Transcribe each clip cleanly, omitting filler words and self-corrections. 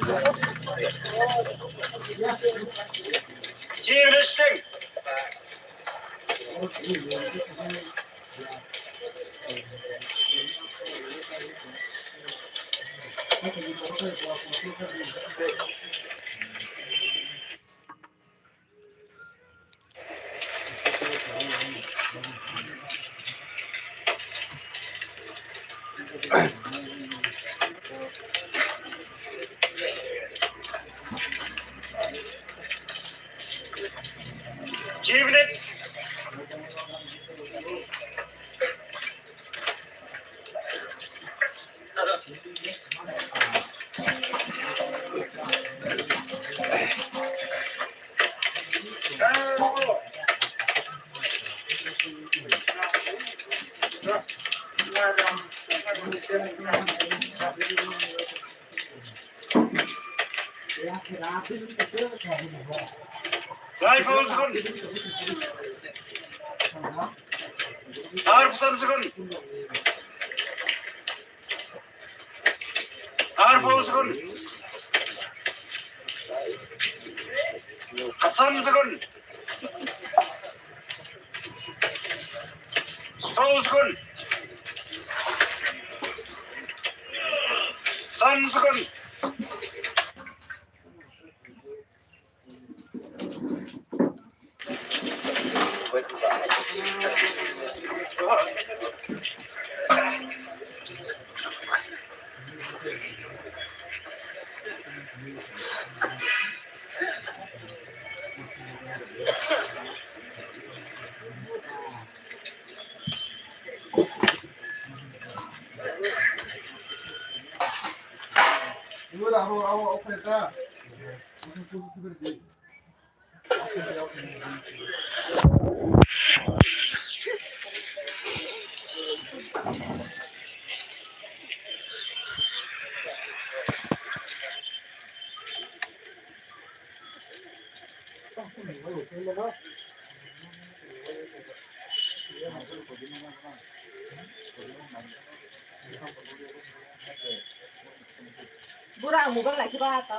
Team listing. Team Live sekon. Harf sekon. Harf sekon. Hasan sekon. Stol sekon. San sekon. Aku operator. Burang bukan lagi apa?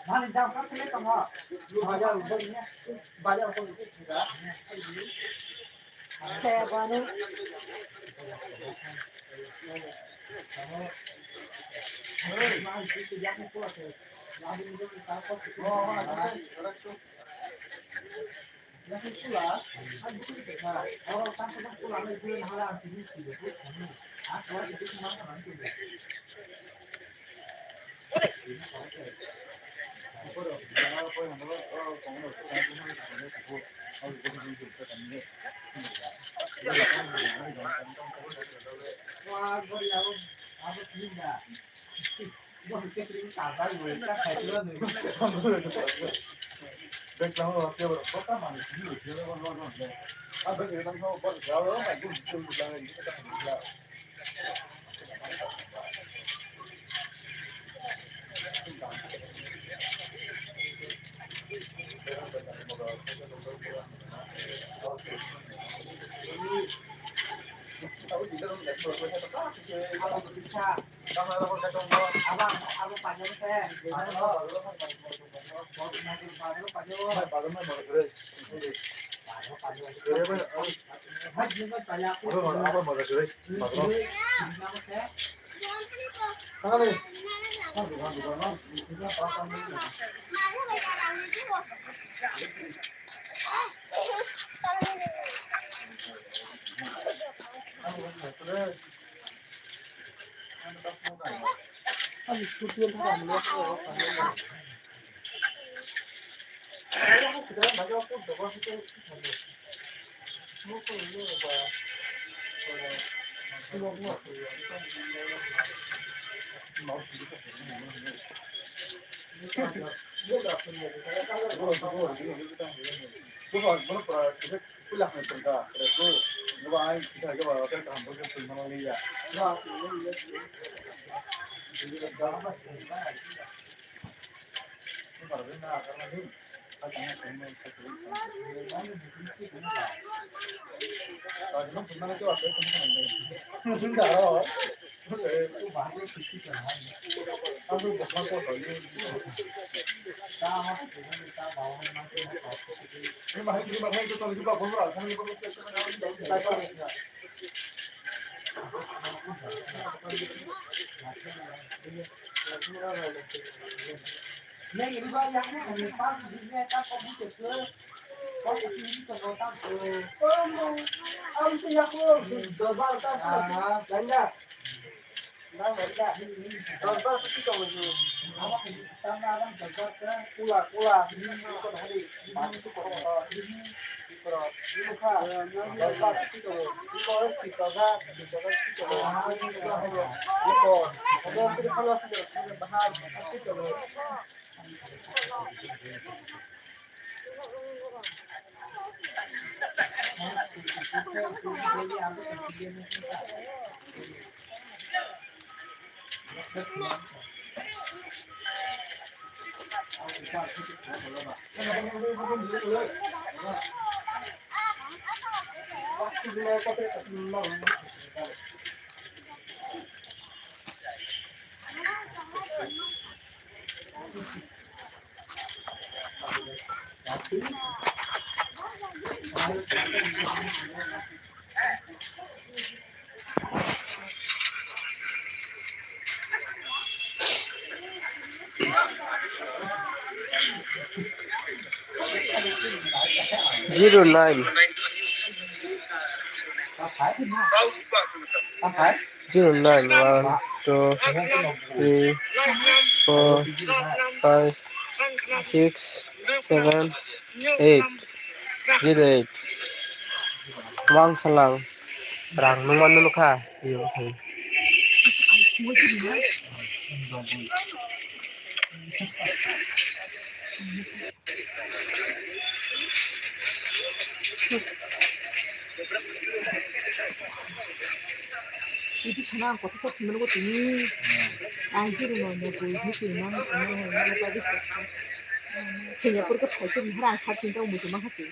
Mana jam kan kene kamu? Lu baca udah baca apa itu sudah? Saya baru Hei, mana itu yang kuat ya? Lalu itu kita apa? Oh, ada itu. Yang pula, ada itu kita. Orang sampai pulang itu halang sini sini itu kamu. Ah, kalau itu mana nanti? Wah, gue ya, apa pindah? Gue mikir ini kabar gue, kan kayak nih. Background orang dia berapa mana sih? Dia orang dia. Ada yang orang tahu ber, ya orang itu betul betul ini kita tidak. Tahu tidak orang itu berapa tak? Kalau bisa, kalau orang kata abang panjang teh. Này đi qua yang này người ta đi nghe ta có biết chưa? Có cái gì cho nó ta ông thì nhắc luôn rồi vào ta đánh ra đang đánh ra rồi vào cái chỗ gì nó phải tăng ra đang phải cái cula nhưng mà có thể đi bán cái cổ rồi nhưng mà rồi vào cái chỗ đi coi cái chỗ ra cái chỗ cái chỗ còn cái kalau sudah bahas cái chỗ Zero nine. Zero nine 1 2 3 4 5 6 7 8 08 Wang Salang Rang Numan Nulukha Yo itu chana ko to thimno ko tini ai ji no no ko hi ti na no no pa di kenya por ko phai ko hara sa tin to mu ma ha ti